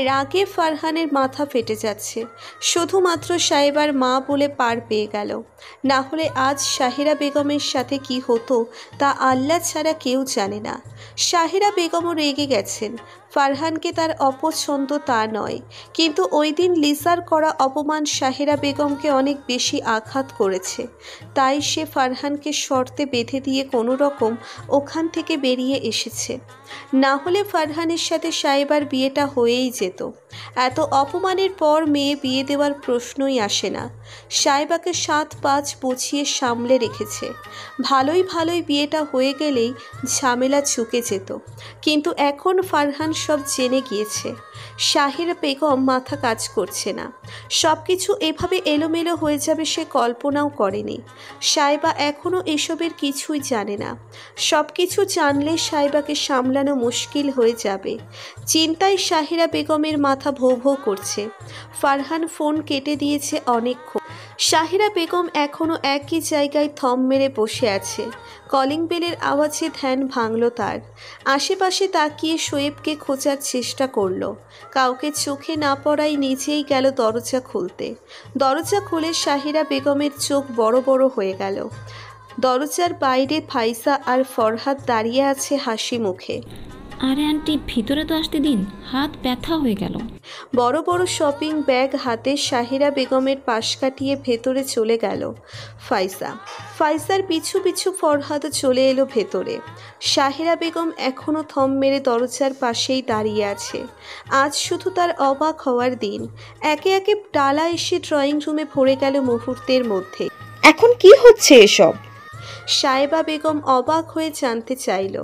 রাগে ফারহানের মাথা ফেটে যাচ্ছে। শুধুমাত্র সাহেবার মা বলে পার পেয়ে গেল, না হলে আজ শাহিরা বেগমের সাথে কি হতো তা আল্লাহ ছাড়া কেউ জানে না। শাহিরা বেগমও রেগে গেছেন। ফারহানকে তার অপছন্দ তা নয়, কিন্তু ওই দিন লিসার করা অপমান শাহিরা বেগমকে অনেক বেশি আঘাত করেছে। তাই সে ফারহানকে শর্তে বেঁধে দিয়ে কোনো রকম ওখান থেকে বেরিয়ে এসেছে। না হলে ফারহানের সাথে সাহেবার বিয়েটা হয়েই যেত। এত অপমানের পর মেয়ে বিয়ে দেওয়ার প্রশ্নই আসে না। সাহেবাকে 7-5 বুঝিয়ে সামলে রেখেছে। ভালোই ভালোই বিয়েটা হয়ে গেলেই ঝামেলা চুকে যেত। কিন্তু এখন ফারহান সব জেনে গিয়েছে। শাহিরা বেগম মাথা কাজ করছে না। সব কিছু এভাবে এলোমেলো হয়ে যাবে সে কল্পনাও করেনি। সাহেবা এখনও এসবের কিছুই জানে না। সব কিছু জানলে সাহেবাকে সামলানো মুশকিল হয়ে যাবে। চিন্তায় শাহিরা বেগমের মাথা ভৌ ভৌ করছে। ফারহান ফোন কেটে দিয়েছে অনেকক্ষণ। শাহিরা বেগম এখনও একই জায়গায় থম মেরে বসে আছে। কলিং বেলের আওয়াজে ধ্যান ভাঙল তার। আশেপাশে তাকিয়ে শোয়েবকে খোঁজার চেষ্টা করল। কাউকে চোখে না পড়াই নিজেই গেল দরজা খুলতে। দরজা খুলে শাহিরা বেগমের চোখ বড় বড় হয়ে গেল। দরজার বাইরে ফাইসা আর ফরহাদ দাঁড়িয়ে আছে হাসি মুখে। আরে আন্টি, ভিতরে তো আসতে দিন, হাত ব্যথা হয়ে গেল। বড় বড় শপিং ব্যাগ হাতে শাহিরা বেগমের পাশ কাটিয়ে ভেতরে চলে গেল ফাইসার পিছু পিছু ফরহাদও চলে এলো ভেতরে। শাহিরা বেগম এখনও থম মেরে দরজার পাশেই দাঁড়িয়ে আছে। আজ শুধু তার অবাক হওয়ার দিন। একে একে ডালা এসে ড্রয়িং রুমে ভরে গেল মুহূর্তের মধ্যে। এখন কি হচ্ছে এসব? সাহেবা বেগম অবাক হয়ে জানতে চাইল।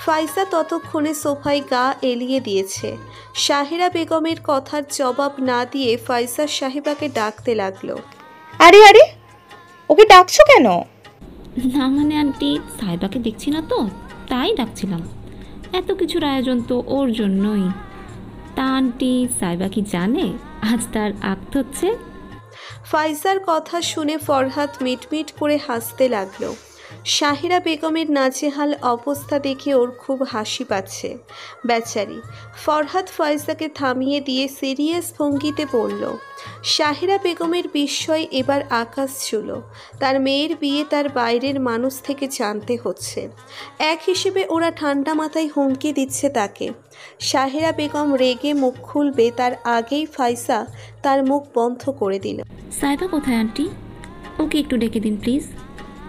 ফাইসা ততক্ষণে সোফায় গা এলিয়ে দিয়েছে। শাহিরা বেগমের কথার জবাব না দিয়ে ফাইসা সাহেবাকে ডাকতে লাগলো। আরে আরে, ওকে ডাকছো কেন? না মানে আন্টি, সাহেবাকে দেখছি না তো, তাই ডাকছিলাম। এত কিছুর আয়োজন তো ওর জন্যই। তা আন্টি, সাহেবা কি জানে আজ তার আক্ত হচ্ছে? ফাইসার কথা শুনে ফরহাদ মিটমিট করে হাসতে লাগলো। শাহিরা বেগমের নাজেহাল অবস্থা দেখে ওর খুব হাসি পাচ্ছে। বেচারি। ফরহাদ ফাইসাকে থামিয়ে দিয়ে সিরিয়াস ভঙ্গিতে বলল। শাহিরা বেগমের বিস্ময় এবার আকাশ ছিল। তার মেয়ের বিয়ে তার বাইরের মানুষ থেকে জানতে হচ্ছে। এক হিসেবে ওরা ঠান্ডা মাথায় হুমকি দিচ্ছে তাকে। শাহিরা বেগম রেগে মুখ খুলবে তার আগেই ফাইসা তার মুখ বন্ধ করে দিল। সাহেবা কোথায় আন্টি? ওকে একটু ডেকে দিন প্লিজ।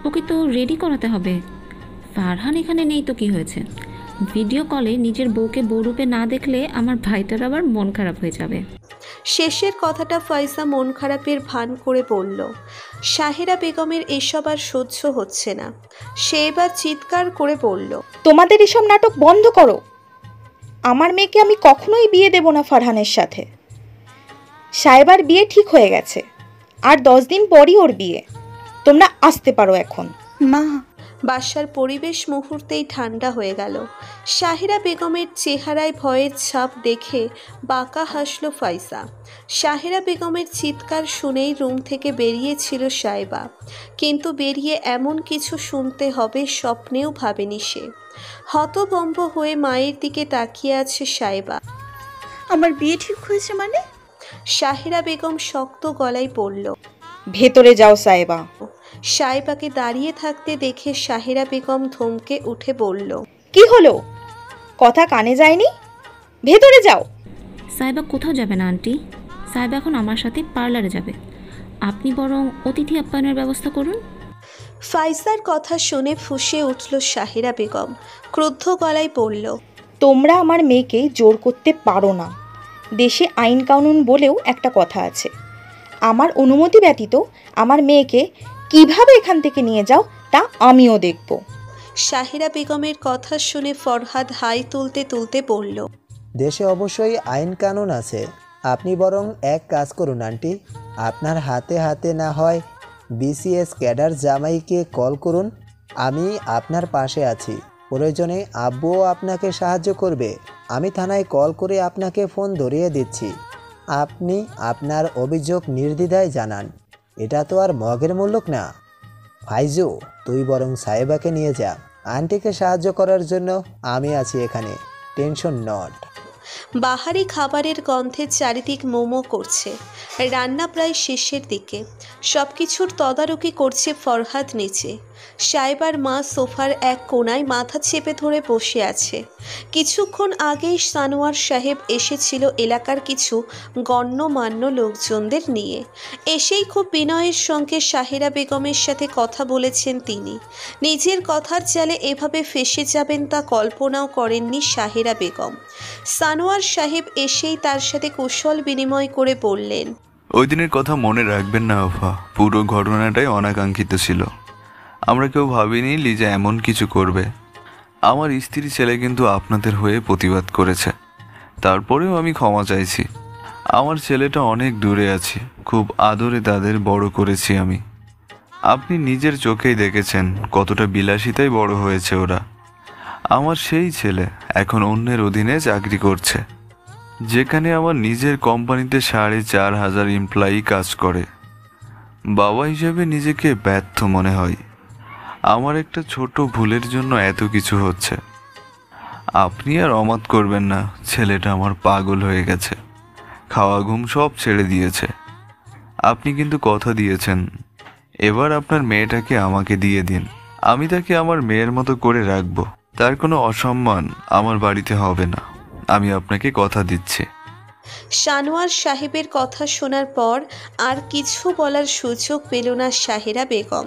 ওকে তো রেডি করাতে হবে। ফারহান এখানে নেই তো কি হয়েছে? ভিডিও কলে নিজের বউকে বউরূপে না দেখলে আমার ভাইটার আবার মন খারাপ হয়ে যাবে। শেষের কথাটা ফাইসা মন খারাপের ভান করে বলল। শাহিরা বেগমের এসব আর সহ্য হচ্ছে না। সে এবার চিৎকার করে বলল, তোমাদের এসব নাটক বন্ধ করো। আমার মেয়েকে আমি কখনোই বিয়ে দেব না ফারহানের সাথে। সাহেবার বিয়ে ঠিক হয়ে গেছে, আর 10 দিন পরই ওর বিয়ে। তোমরা আসতে পারো এখন। মা। বাসার পরিবেশ মুহূর্তেই ঠান্ডা হয়ে গেল। শাহিরা বেগমের চেহারায় ভয়ের ছাপ দেখে বাঁকা হাসল ফাইসা। শাহিরা বেগমের চিৎকার শুনেই রুম থেকে বেরিয়েছিল সাহেবা, কিন্তু বেরিয়ে এমন কিছু শুনতে হবে স্বপ্নেও ভাবেনি সে। হতভম্ব হয়ে মায়ের দিকে তাকিয়ে আছে সাহেবা। আমার বিয়ে ঠিক হয়েছে মানে? শাহিরা বেগম শক্ত গলায় বলল। ভেতরে যাও সাহেবা। সাহেবাকে দাঁড়িয়ে থাকতে দেখে শাহিরা বেগম ধমকে উঠে বলল, কি হলো? কথা কানে যায়নি? ভেতরে যাও। সাহেবা কোথাও যাবে না আন্টি। সাহেবা এখন আমার সাথে পার্লারে যাবে। আপনি বরং অতিথি আপ্যায়নের ব্যবস্থা করুন। ফাইসার কথা শুনে ফুঁসে উঠল শাহিরা বেগম। ক্রুদ্ধ গলায় বলল, তোমরা আমার মেয়েকে জোর করতে পারো না। দেশে আইন কানুন বলেও একটা কথা আছে। আমার অনুমতি ব্যতীত আমার মেয়েকে কিভাবে এখান থেকে নিয়ে যাও তা আমিও দেখব। শাহিরা বেগমের কথা শুনে ফরহাদ হাই তুলতে তুলতে বলল, দেশে অবশ্যই আইন কানুন আছে। আপনি বরং এক কাজ করুন আন্টি, আপনার হাতে হাতে না হয় বিসিএস ক্যাডার জামাইকে কল করুন। আমি আপনার পাশে আছি। প্রয়োজনে আব্বুও আপনাকে সাহায্য করবে। আমি থানায় কল করে আপনাকে ফোন ধরিয়ে দিচ্ছি। আপনি আপনার অভিযোগ নির্দ্বিধায় জানান। এটা তো আর মগের মুল্লুক না। ফাইজু, তুই বরং সাহেবাকে নিয়ে যা। আন্টিকে সাহায্য করার জন্য আমি আছি এখানে, টেনশন নট। বাহারি খাবারের গন্ধে চারিদিক মোমো করছে। রান্না প্রায় শেষের দিকে। সব কিছুর তদারকি করছে ফরহাদ নিচে। সাইবার মা সোফার এক কোণায় মাথা চেপে ধরে বসে আছে। কিছুক্ষণ আগেই সানোয়ার সাহেব এসেছিল এলাকার কিছু গণ্যমান্য লোকজনদের নিয়ে। এসেই খুব বিনয়ের সঙ্গে সাহেরা বেগমের সাথে কথা বলেছেন তিনি। নিজের কথার জালে এভাবে ফেঁসে যাবেন তা কল্পনাও করেননি সাহেরা বেগম। সানোয়ার সাহেব এসেই তার সাথে কুশল বিনিময় করে বললেন, ওই দিনের কথা মনে রাখবেন না আফা, পুরো ঘটনাটাই অনাকাঙ্ক্ষিত ছিল। আমরা কেউ ভাবিনি লিজা এমন কিছু করবে। আমার স্ত্রী ছেলে কিন্তু আপনাদের হয়ে প্রতিবাদ করেছে, তারপরেও আমি ক্ষমা চাইছি। আমার ছেলেটা অনেক দূরে আছে, খুব আদরে তাদের বড় করেছি আমি। আপনি নিজের চোখেই দেখেছেন কতটা বিলাসিতায় বড় হয়েছে ওরা। আমার সেই ছেলে এখন অন্যের অধীনে চাকরি করছে, যেখানে আমার নিজের কোম্পানিতে ৪,৫০০ এমপ্লয়ি কাজ করে। বাবা হিসেবে নিজেকে ব্যর্থ মনে হয়। আমার একটা ছোট ভুলের জন্য এত কিছু হচ্ছে। আপনি আর অমত করবেন না, ছেলেটা আমার পাগল হয়ে গেছে, খাওয়া ঘুম সব ছেড়ে দিয়েছে। আপনি কিন্তু কথা দিয়েছেন, এবার আপনার মেয়েটাকে আমাকে দিয়ে দিন। আমি তাকে আমার মেয়ের মতো করে রাখবো, তার কোনো অসম্মান আমার বাড়িতে হবে না, আমি আপনাকে কথা দিচ্ছি। সানোয়ার সাহেবের কথা শোনার পর আর কিছু বলার সুযোগ পেল না সাহেরা বেগম।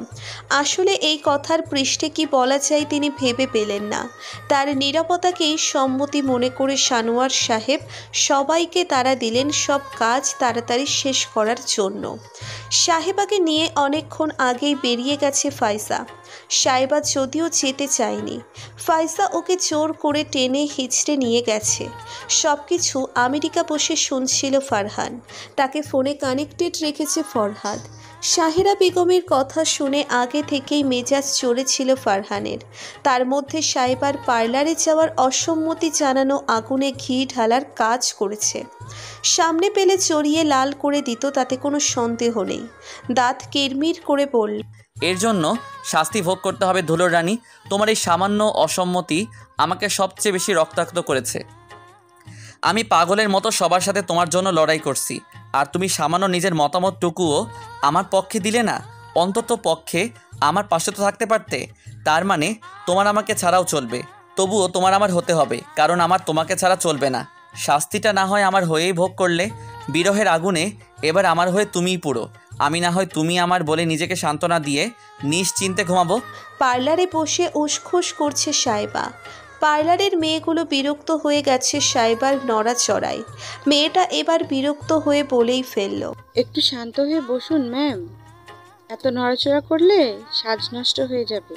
আসলে এই কথার পৃষ্ঠে কি বলা যায় তিনি ভেবে পেলেন না। তার নীরবতাকেই সম্মতি মনে করে সানোয়ার সাহেব সবাইকে তাড়া দিলেন সব কাজ তাড়াতাড়ি শেষ করার জন্য। সাহেবাকে নিয়ে অনেকক্ষণ আগেই বেরিয়ে গেছে ফাইসা। সাহেবা যদিও যেতে চায়নি, ফাইসা ওকে জোর করে টেনে হিচড়ে নিয়ে গেছে। সব কিছু আমেরিকা বসে শুনছিল ফারহান, তাকে ফোনে কানেক্টেড রেখেছে ফরহাদ। সাহেরা বেগমের কথা শুনে আগে থেকেই মেজাজ চড়েছিল ফারহানের। তার মধ্যে সাহেবার পার্লারে যাওয়ার অসম্মতি জানানো আগুনে ঘি ঢালার কাজ করেছে। সামনে পেলে চড়িয়ে লাল করে দিত, তাতে কোনো সন্দেহ নেই। দাঁত কিরমির করে বলল, এর জন্য শাস্তি ভোগ করতে হবে ধুলোর রানী। তোমার এই সামান্য অসম্মতি আমাকে সবচেয়ে বেশি রক্তাক্ত করেছে। আমি পাগলের মতো সবার সাথে তোমার জন্য লড়াই করছি, আর তুমি সামান্য নিজের মতামতটুকুও আমার পক্ষে দিলে না। অন্তত পক্ষে আমার পাশে তো থাকতে পারতে। তার মানে তোমার আমাকে ছাড়াও চলবে, তবুও তোমার আমার হতে হবে, কারণ আমার তোমাকে ছাড়া চলবে না। শাস্তিটা না হয় আমার হয়েই ভোগ করলে, বিরহের আগুনে এবার আমার হয়ে তুমিই পুরো। আমি না হয় তুমি আমার বলে নিজেকে সান্ত্বনা দিয়ে নিশ্চিন্তে ঘুমাবো। পার্লারে বসে উসখুস করছে সাহেবা। পার্লারের মেয়েগুলো বিরক্ত হয়ে গেছে সাহেবার নড়াচড়ায়। মেয়েটা এবার বিরক্ত হয়ে বলেই ফেলল, একটু শান্ত হয়ে বসুন ম্যাম, এত নড়াচড়া করলে সাজ নষ্ট হয়ে যাবে।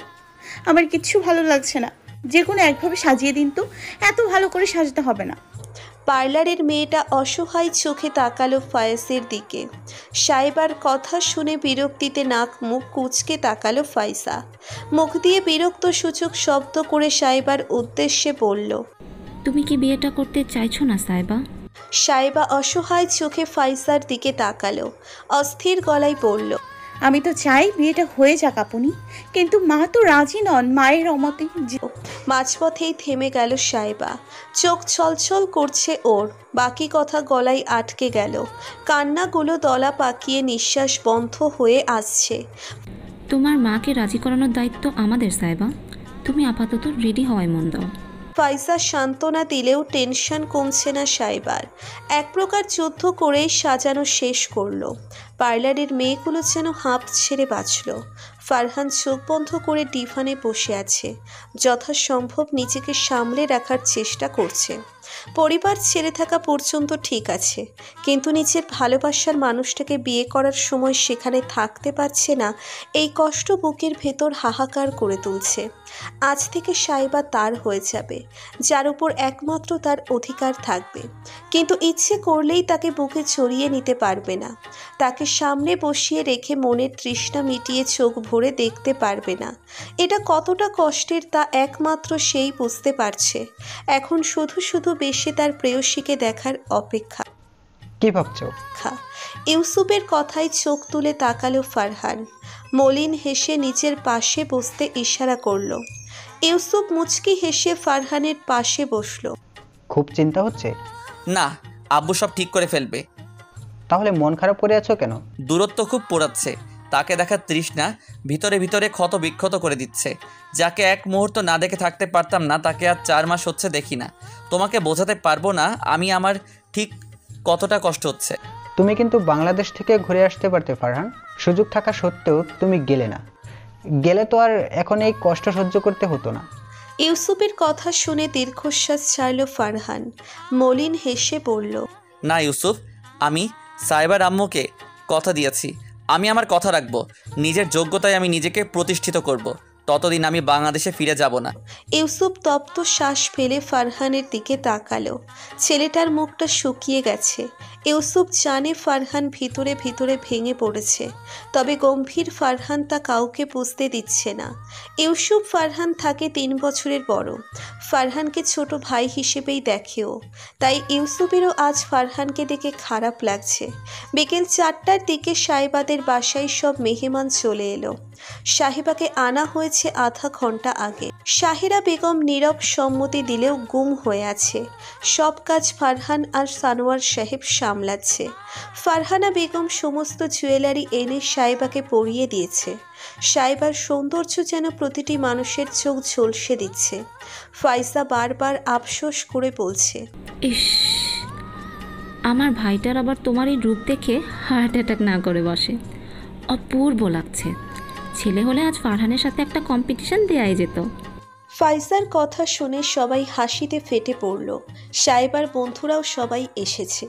আমার কিচ্ছু ভালো লাগছে না, যে কোনো একভাবে সাজিয়ে দিন তো, এত ভালো করে সাজাতে হবে না। পার্লারের মেয়েটা অসহায় চোখে তাকালো ফায়েজের দিকে। সাহেবার কথা শুনে বিরক্তিতে নাক মুখ কুঁচকে তাকালো ফাইসা। মুখ দিয়ে বিরক্ত সূচক শব্দ করে সাহেবার উদ্দেশ্যে বলল, তুমি কি বিয়েটা করতে চাইছো না সাইবা? সাহেবা অসহায় চোখে ফাইসার দিকে তাকালো, অস্থির গলায় বলল, আমি তো চাই বিয়েটা হয়ে যাক আপনি, কিন্তু মা তো রাজি নন। মায়ের অমতে মাঝপথেই থেমে গেল সাহেবা। চোখ ছলছল করছে ওর, বাকি কথা গলায় আটকে গেল। কান্নাগুলো দলা পাকিয়ে নিঃশ্বাস বন্ধ হয়ে আসছে। তোমার মাকে রাজি করানোর দায়িত্ব আমাদের সাইবা। তুমি আপাতত রেডি হওয়ায় মন দাও। ফাইসা সান্ত্বনা দিলেও টেনশন কমছে না সাইবার। এক প্রকার যুদ্ধ করেই সাজানো শেষ করলো। পার্লারের মেয়েগুলো যেন হাঁপ ছেড়ে বাঁচল। ফারহান চোখ বন্ধ করে ডিভানে বসে আছে, যথাসম্ভব নিজেকে সামলে রাখার চেষ্টা করছে। পরিবার ছেড়ে থাকা পর্যন্ত ঠিক আছে, কিন্তু নিজের ভালোবাসার মানুষটাকে বিয়ে করার সময় সেখানে থাকতে পারছে না, এই কষ্ট বুকের ভেতর হাহাকার করে তুলছে। আজ থেকে সাইবা তার হয়ে যাবে, যার উপর একমাত্র তার অধিকার থাকবে। কিন্তু ইচ্ছে করলেই তাকে বুকে জড়িয়ে নিতে পারবে না, তাকে সামনে বসিয়ে রেখে মনের তৃষ্ণা মিটিয়ে চোখ ভরে দেখতে পারবে না। এটা কতটা কষ্টের তা একমাত্র সেই বুঝতে পারছে। এখন শুধু শুধু বেশি তার প্রেয়সীকে দেখার অপেক্ষা। কি ভাবছো? ইউসুফের কথায় চোখ তুলে তাকালো ফারহান। মলিন হেসে নিজের পাশে বসতে ইশারা করলো। ইউসুফ মুচকি হেসে ফারহানের পাশে বসলো। খুব চিন্তা হচ্ছে? না, আব্বু সব ঠিক করে ফেলবে। তাহলে মন খারাপ করে আছো কেন? দূরত্ব খুব পোড়াচ্ছে। তাকে দেখার তৃষ্ণা ভিতরে ভিতরে ক্ষত বিক্ষত করে দিচ্ছে। যাকে এক মুহূর্ত না দেখে থাকতে পারতাম না, তাকে আজ 4 মাস হচ্ছে দেখি না। তোমাকে বোঝাতে পারবো না আমি আমার ঠিক কতটা কষ্ট হচ্ছে। তুমি কিন্তু বাংলাদেশ থেকে ঘুরে আসতে পারতে ফারহান। সুযোগ থাকা সত্ত্বেও তুমি গেলে না। গেলে তো আর এখন এই কষ্ট সহ্য করতে হতো না। ইউসুফের কথা শুনে দীর্ঘশ্বাস ছাড়ল ফারহান। মলিন হেসে বলল, না ইউসুফ, আমি সাইবার আম্মুকে কথা দিয়েছি, আমি আমার কথা রাখবো। নিজের যোগ্যতায় আমি নিজেকে প্রতিষ্ঠিত করব। ততদিন আমি বাংলাদেশে ফিরে যাব না। ইউসুফ তপ্ত শ্বাস ফেলে ফারহানের দিকে তাকালো। ছেলেটার মুখটা শুকিয়ে গেছে। ইউসুফ জানে ফারহান ভিতরে ভিতরে ভেঙে পড়েছে, তবে গম্ভীর ফারহান তা কাউকে বুঝতে দিচ্ছে না। ইউসুফ ফারহান থাকে 3 বছরের বড়। ফারহানকে ছোট ভাই হিসেবেই দেখেও, তাই ইউসুফেরও আজ ফারহানকে দেখে খারাপ লাগছে। বিকেল 4টার দিকে সাহেবাদের বাসায় সব মেহমান চলে এলো। সাহেবাকে আনা হয়েছে আধা ঘন্টা আগে। শাহিরা বেগম নীরব সম্মতি দিলেও গুম হয়ে আছে। সব কাজ ফারহান আর সানোয়ার সাহেব সামলাচ্ছে। ফারহানা বেগম সমস্ত জুয়েলারি এনে সাহেবাকে পরিয়ে দিয়েছে। সাহেবার সৌন্দর্য যেন প্রতিটি মানুষের চোখ ঝলসে দিচ্ছে। ফাইজা বারবার আফসোস করে বলছে, ইস, আমার ভাইটার আবার তোমার এই রূপ দেখে হার্ট অ্যাটাক না করে বসে। অপূর্ব লাগছে। ছেলে হলে আজ ফারহানের সাথে একটা কম্পিটিশন দেয়াই যেত। ফাইজার কথা শুনে সবাই হাসিতে ফেটে পড়ল। সাহেবার বন্ধুরাও সবাই এসেছে।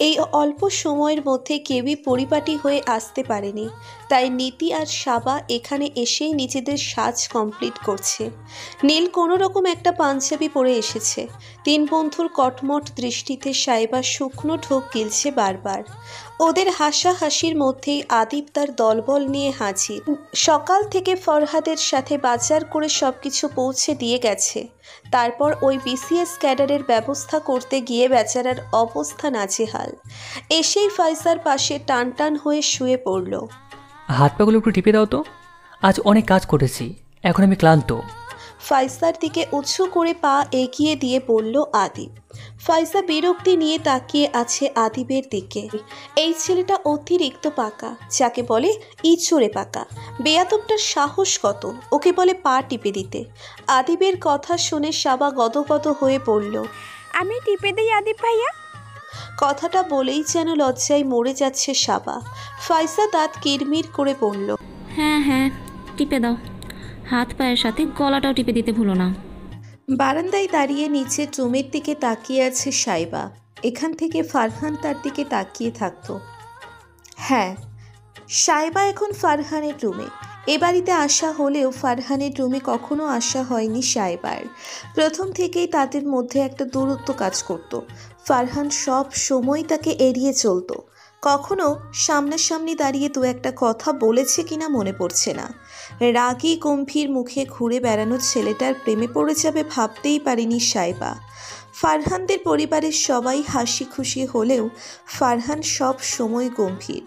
এই অল্প সময়ের মধ্যে কেউই পরিপাটি হয়ে আসতে পারেনি, তাই নীতি আর সাবা এখানে এসেই নিজেদের সাজ কমপ্লিট করছে। নীল কোনো রকম একটা পাঞ্জাবি পরে এসেছে। 3 বন্ধুর কটমট দৃষ্টিতে সাহেবা শুকনো ঢোক গিলছে বারবার। ওদের হাসাহাসির মধ্যেই আদিব তার দলবল নিয়ে হাজির। সকাল থেকে ফরহাদের সাথে বাজার করে সবকিছু পৌঁছে দিয়ে গেছে। তারপর ওই বিসিএস ক্যাডারের ব্যবস্থা করতে গিয়ে বেচারার অবস্থা নাজেহাল। এসেই ফাইজার পাশে টান টান হয়ে শুয়ে পড়ল। হাত পাগুলো একটু টিপে দাও তো, আজ অনেক কাজ করেছি, এখন আমি ক্লান্ত। ফাইজার দিকে উঁচু করে পা এগিয়ে দিয়ে বলল আদিব। ফাইজা বিরক্তি নিয়ে তাকিয়ে আছে আদিবের দিকে। এই ছেলেটা অতিরিক্ত পাকা, যাকে বলে ইঁচড়ে পাকা। বেয়াদবটার সাহস কত, ওকে বলে পা টিপে দিতে। আদিবের কথা শুনে সাবা গদগদ হয়ে পড়ল। আমি টিপে দিই আদিব ভাইয়া। কথাটা বলেই যেন লজ্জায় মরে যাচ্ছে সাবা। ফাইজা দাঁত কিরমির করে বলল, হ্যাঁ হ্যাঁ, টিপে দাও। হাত পায়ের সাথে গলাটাও টিপে দিতে ভুলো না। বারান্দায় দাঁড়িয়ে নিচের রুমের দিকে তাকিয়ে আছে সাইবা। এখান থেকে ফারহান তার দিকে তাকিয়ে থাকতো। হ্যাঁ, সাইবা এখন ফারহানের রুমে। এ বাড়িতে আসা হলেও ফারহানের রুমে কখনো আসা হয়নি সাইবার। প্রথম থেকেই তাদের মধ্যে একটা দূরত্ব কাজ করত। ফারহান সব সময় তাকে এড়িয়ে চলতো। কখনো সামনাসামনি দাঁড়িয়ে 2-একটা কথা বলেছে কিনা মনে পড়ছে না। রাগী গম্ভীর মুখে ঘুরে বেড়ানো ছেলেটার প্রেমে পড়ে যাবে ভাবতেই পারেনি সাইবা। ফারহানদের পরিবারের সবাই হাসি খুশি হলেও ফারহান সব সময় গম্ভীর।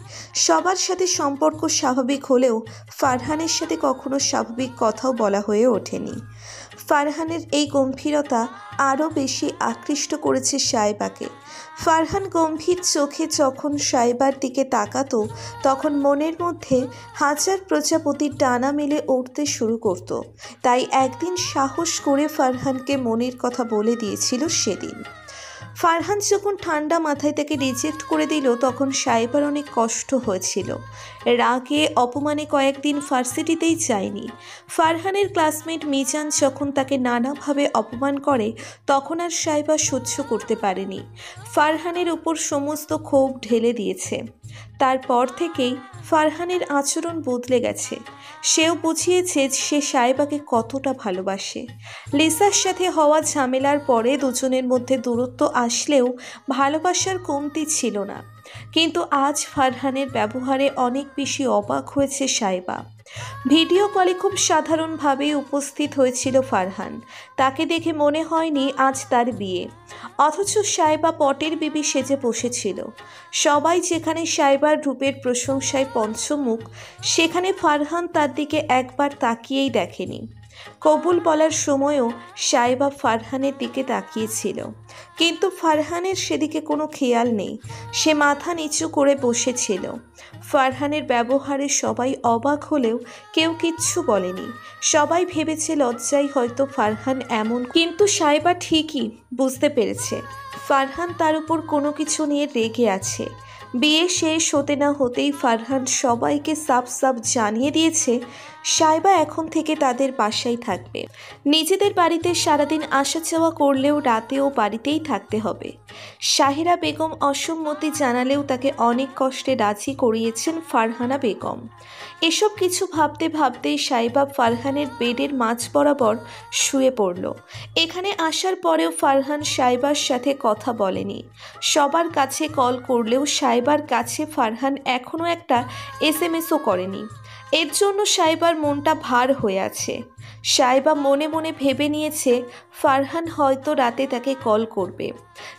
সবার সাথে সম্পর্ক স্বাভাবিক হলেও ফারহানের সাথে কখনো স্বাভাবিক কথাও বলা হয়ে ওঠেনি। ফারহানের এই গম্ভীরতা আরও বেশি আকৃষ্ট করেছে সাইবাকে। ফারহান গম্ভীর চোখে যখন সাইবার দিকে তাকাতো, তখন মনের মধ্যে হাজার প্রজাপতির ডানা মেলে উঠতে শুরু করত। তাই একদিন সাহস করে ফারহানকে মনের কথা বলে দিয়েছিল সেদিন। ফারহান যখন ঠান্ডা মাথায় তাকে রিজেক্ট করে দিল, তখন সাইবার অনেক কষ্ট হয়েছিল। রাগে অপমানে কয়েকদিন ভার্সিটিতেই যায়নি। ফারহানের ক্লাসমেট মিজান যখন তাকে নানাভাবে অপমান করে, তখন আর সাইবা সহ্য করতে পারেনি। ফারহানের উপর সমস্ত ক্ষোভ ঢেলে দিয়েছে। তারপর থেকেই ফারহানের আচরণ বদলে গেছে। সেও বুঝিয়েছে সে সাইবাকে কতটা ভালোবাসে। লিসার সাথে হওয়া ঝামেলার পরে দুজনের মধ্যে দূরত্ব আসলেও ভালোবাসার কমতি ছিল না। কিন্তু আজ ফারহানের ব্যবহারে অনেক বেশি অবাক হয়েছে সাইবা। ভিডিও কলে খুব সাধারণভাবে উপস্থিত হয়েছিল ফারহান। তাকে দেখে মনে হয়নি আজ তার বিয়ে, অথচ সাইবা পটের বিবি সেজে বসেছিল। সবাই যেখানে সাইবার রূপের প্রশংসায় পঞ্চমুখ, সেখানে ফারহান তার দিকে একবার তাকিয়েই দেখেনি। কবুল বলার সময়ও সাইবা ফারহানের দিকে তাকিয়েছিল, কিন্তু ফারহানের সেদিকে কোনো খেয়াল নেই। সে মাথা নিচু করে বসেছিল। ফারহানের ব্যবহারে সবাই অবাক হলেও কেউ কিচ্ছু বলেনি। সবাই ভেবেছে লজ্জায় হয়তো ফারহান এমন, কিন্তু সাইবা ঠিকই বুঝতে পেরেছে ফারহান তার উপর কোনো কিছু নিয়ে রেগে আছে। বিয়ে শেষ হতে না হতেই ফারহান সবাইকে সাফ সাফ জানিয়ে দিয়েছে সাইবা এখন থেকে তাদের বাসায় থাকবে। নিজেদের বাড়িতে সারাদিন আসা যাওয়া করলেও রাতেও বাড়িতেই থাকতে হবে। শাহিরা বেগম অসম্মতি জানালেও তাকে অনেক কষ্টে রাজি করিয়েছেন ফারহানা বেগম। এসব কিছু ভাবতে ভাবতেই সাইবা ফারহানের বেডের মাঝ বরাবর শুয়ে পড়ল। এখানে আসার পরেও ফারহান সাইবার সাথে কথা বলেনি। সবার কাছে কল করলেও সাইবার কাছে ফারহান এখনও একটা এসএমএসও করেনি। এর জন্য সাইবার মনটা ভার হয়ে আছে। সাইবা মনে মনে ভেবে নিয়েছে ফারহান হয়তো রাতে তাকে কল করবে,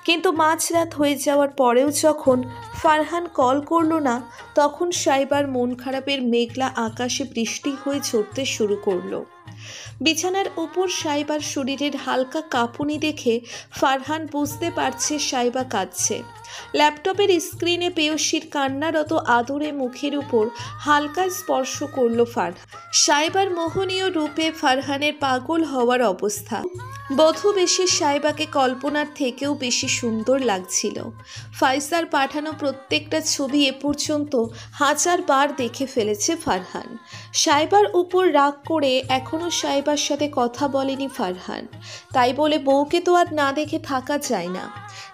কিন্তু মাঝরাত হয়ে যাওয়ার পরেও যখন ফারহান কল করলো না, তখন সাইবার মন খারাপের মেঘলা আকাশে বৃষ্টি হয়ে ঝরতে শুরু করলো। বিছানার উপর সাইবার শরীরের হালকা কাঁপুনি দেখে ফারহান বুঝতে পারছে সাইবা কাঁদছে। ল্যাপটপের স্ক্রিনে পেয়সীর কান্নারত আদরে মুখের উপর হালকা স্পর্শ করল ফারহান। সাইবার মোহনীয় রূপে ফারহানের পাগল হওয়ার অবস্থা। বধূ বেশি সাইবাকে কল্পনার থেকেও বেশি সুন্দর লাগছিল। ফাইসার পাঠানো প্রত্যেকটা ছবি এ পর্যন্ত 1000 বার দেখে ফেলেছে ফারহান। সাইবার উপর রাগ করে এখনও সাইবার সাথে কথা বলেনি ফারহান। তাই বলে বউকে তো আর না দেখে থাকা যায় না।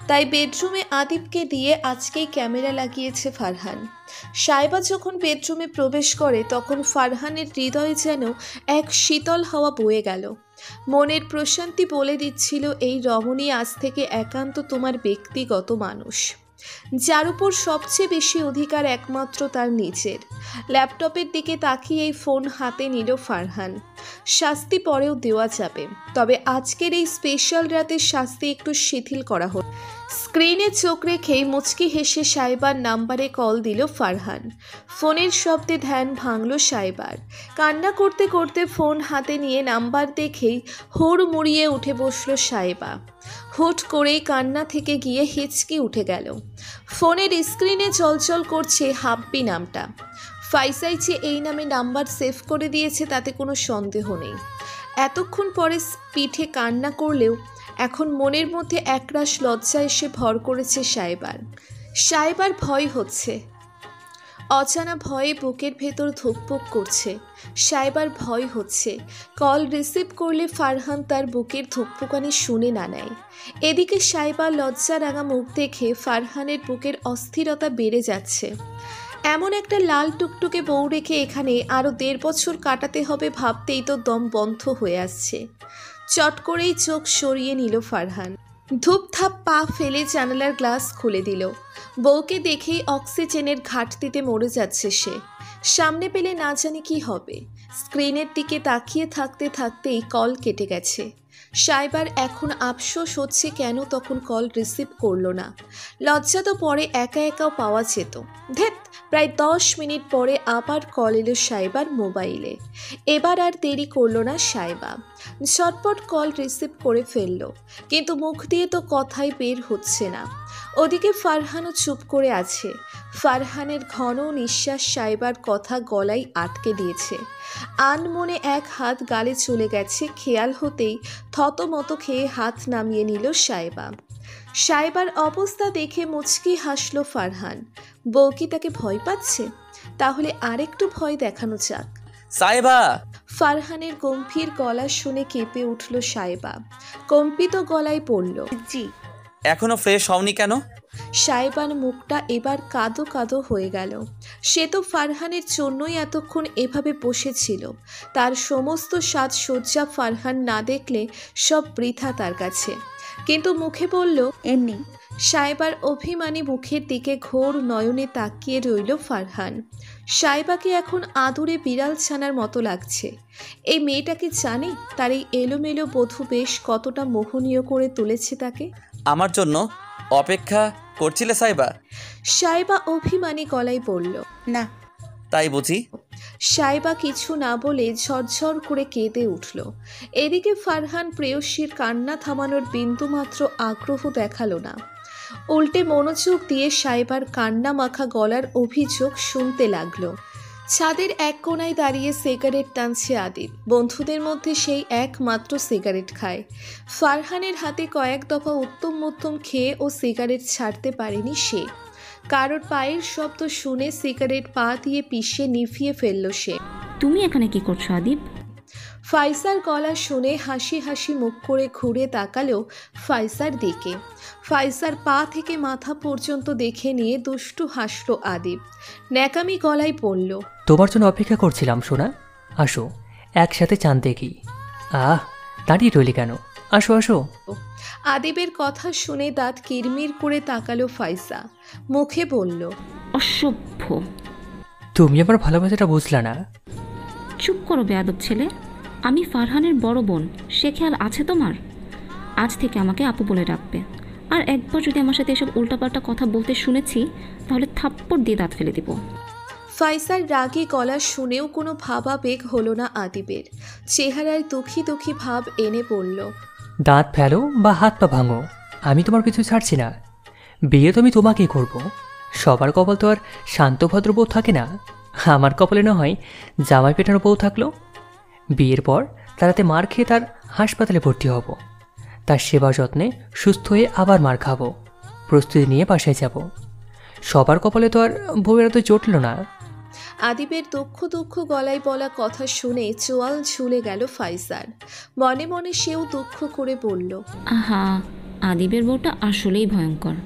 তাই বেডরুমে আদিবকে দিয়ে আজকেই ক্যামেরা লাগিয়েছে ফারহান। সাইবা যখন বেডরুমে প্রবেশ করে তখন ফারহানের হৃদয়ে যেন এক শীতল হাওয়া বয়ে গেল। মনের প্রশান্তি বলে দিচ্ছিল এই রমণী আজ থেকে একান্ত তোমার ব্যক্তিগত মানুষ, যার উপর সবচেয়ে বেশি অধিকার একমাত্র তার নিজের। ল্যাপটপের দিকে তাকিয়ে এই ফোন হাতে নিল ফারহান। শাস্তি পরেও দেওয়া যাবে, তবে আজকের এই স্পেশাল রাতে শাস্তি একটু শিথিল করা হল। স্ক্রিনে চোখ রেখেই মুচকি হেসে সাইবার নাম্বারে কল দিল ফারহান। ফোনের শব্দে ধ্যান ভাঙল সাইবার। কান্না করতে করতে ফোন হাতে নিয়ে নাম্বার দেখেই হুড় মুড়িয়ে উঠে বসল সাইবা। হুট করেই কান্না থেকে গিয়ে হিচকি উঠে গেল। ফোনের স্ক্রিনে চলচল করছে হাব্বি নামটা। ফাইসাই যে এই নামে নাম্বার সেভ করে দিয়েছে তাতে কোনো সন্দেহ নেই। এতক্ষণ পরে পিঠে কান্না করলেও এখন মনের মধ্যে একরাশ লজ্জা এসে ভর করেছে সাইবার ভয় হচ্ছে। অজানা ভয়ে বুকের ভেতর ধুকপুক করছে। সাইবার ভয় হচ্ছে কল রিসিভ করলে ফারহান তার বুকের ধুকপুকানি শুনে না নেয়। এদিকে সাইবার লজ্জা রাঙা মুখ দেখে ফারহানের বুকের অস্থিরতা বেড়ে যাচ্ছে। এমন একটা লাল টুকটুকে বউ রেখে এখানে আরও 1.5 বছর কাটাতে হবে ভাবতেই তো দম বন্ধ হয়ে আসছে। চট করেই চোখ সরিয়ে নিল ফারহান। ধূপধাপ পা ফেলে জানালার গ্লাস খুলে দিল। বউকে দেখেই অক্সিজেনের ঘাটতিতে মরে যাচ্ছে সে। সামনে পেলে না জানি কি হবে। স্ক্রিনের দিকে তাকিয়ে থাকতে থাকতেই কল কেটে গেছে। সাইবার এখন আফসোস হচ্ছে কেন তখন কল রিসিভ করলো না। লজ্জা তো পরে একা একাও পাওয়া যেত। ধ্যাত, প্রায় 10 মিনিট পরে আবার কল এলো সাইবার মোবাইলে। এবার আর দেরি করলো না সাইবা, ঝটপট কল রিসিভ করে ফেলল। কিন্তু মুখ দিয়ে তো কথাই বের হচ্ছে না। ওদিকে ফারহানও চুপ করে আছে। ফারহানের ঘন নিঃশ্বাস সাইবার কথা গলায় আটকে দিয়েছে। আনমনে এক হাত গালে চলে গেছে। খেয়াল হতেই থতমত খেয়ে হাত নামিয়ে নিল সাইবা। সাইবার অবস্থা দেখে মুচকি হাসল ফারহান। বউ কি তাকে ভয় পাচ্ছে? তাহলে আরেকটু ভয় দেখানো যাক। সাইবা! ফারহানের গম্ভীর গলা শুনে কেঁপে উঠল সাইবা। কম্পিত গলায় পড়ল, জি। এখনো ফ্রেশ হওনি কেন? সাইবার মুখটা এবার কাদো কাদো হয়ে গেল। সে তো ফারহানের জন্যই এতক্ষণ এভাবে বসেছিল। তার সমস্ত সাজসজ্জা ফারহান না দেখলে সব বৃথা তার কাছে। কিন্তু মুখে বলল এমনি। সাইবার অভিমানী মুখের দিকে ঘোর নয়নে তাকিয়ে রইল ফারহান। সাইবাকে এখন আদুরে বিড়াল ছানার মতো লাগছে। এই মেয়েটা কি জানে তার এই এলোমেলো বধূ বেশ কতটা মোহনীয় করে তুলেছে তাকে? আমার জন্য অপেক্ষা করছিলে সাইবা? সাইবা অভিমানী গলায় বলল, না। তাই বুঝি? সাইবা কিছু না বলে ঝরঝর করে কেঁদে উঠল। এদিকে ফারহান প্রেয়সীর কান্না থামানোর বিন্দুমাত্র আগ্রহ দেখালো না, উল্টে মনোযোগ দিয়ে সাইবার কান্না মাখা গলার অভিযোগ শুনতে লাগলো। ছাদের এক কোণায় দাঁড়িয়ে সিগারেট টানছে আদিব। বন্ধুদের মধ্যে সেই একমাত্র সিগারেট খায়। ফারহানের হাতে কয়েক দফা উত্তম মধ্যম খেয়ে ও সিগারেট ছাড়তে পারেনি সে। কারোর পায়ের শব্দ শুনে সিগারেট পা দিয়ে পিষে নিভিয়ে ফেলল সে। তুমি এখানে কি করছো আদিব? ফাইসার গলা শুনে হাসি হাসি মুখ করে ঘুরে তাকালো ফাইসার দিকে। ফাইসার পা থেকে মাথা পর্যন্ত দেখে নিয়ে দুষ্টু হাসল আদিব। ন্যাকামি গলায় পড়ল, তোমার জন্য অপেক্ষা করছিলাম সোনা, আসো একসাথে চাঁদ দেখি। দাঁড়িয়ে রইলি কেন, আসো আসো। আদিবের কথা শুনে দাঁত কিরমির করে তাকালো ফাইসা, মুখে বলল, অসভ্য। তুমি আমার ভালোবাসাটা বুঝলা না। চুপ করো বেয়াদব ছেলে, আমি ফারহানের বড় বোন, সে খেয়াল আছে তোমার? আজ থেকে আমাকে আপু বলে ডাকবে, আর একবার যদি আমার সাথে এসব উল্টাপাল্টা কথা বলতে শুনেছি তাহলে থাপ্পড় দিয়ে দাঁত ফেলে দিব। ফাইসার রাগী গলা শুনেও কোনো ভাবাবেগ হলো না আদিবের। চেহারায় দুঃখী দুঃখী ভাব এনে পড়ল, দাঁত ফেলো বা হাত পা ভাঙো, আমি তোমার পিছু ছাড়ছি না। বিয়ে তো আমি তোমাকেই করব। সবার কপাল তো আর শান্ত ভদ্র বউ থাকে না। আমার কপালে না হয় জামাই পেটানো বউ থাকলো। বিয়ের পর তারাতে মার খেয়ে তার হাসপাতালে ভর্তি হব, তার সেবা যত্নে সুস্থ হয়ে আবার মার খাবো, প্রস্তুতি নিয়ে বাসায় যাব। সবার কপালে তো আর বউয়েরা তো জুটল না। আদিবের দুঃখ দুঃখ গলায় বলা কথা শুনে চোয়াল ঝুলে গেল ফাইসার। মনে মনে সেও দুঃখ করে বলল, আহা, আদিবের বউটা আসলেই ভয়ঙ্কর।